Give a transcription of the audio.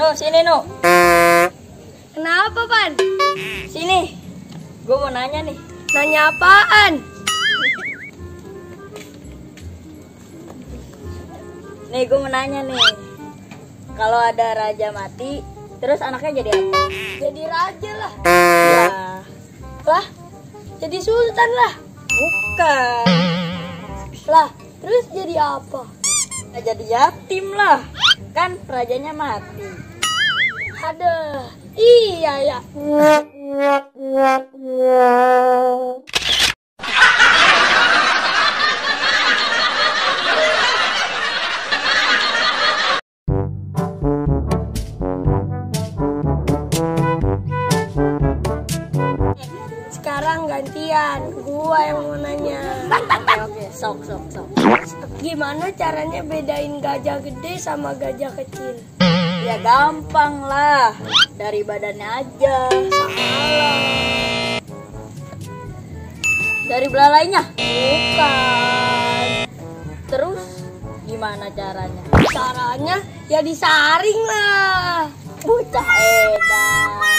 No, sini no. Kenapa, Pan? Sini. Gue mau nanya nih. Nanya apaan? Nih gue mau nanya nih. Kalau ada raja mati, terus anaknya jadi apa? Jadi raja lah. Ya, Lah, jadi sultan lah. bukan. Lah, terus jadi apa? Nah, jadi yatim lah. Kan rajanya mati. Ada. Iya ya. Sekarang gantian, gua yang mau nanya. Oke, sok. Gimana caranya bedain gajah gede sama gajah kecil? Ya gampang lah. Dari badannya aja. Dari belalainya? Bukan. Terus gimana caranya? Caranya ya disaring lah. Bocah edan.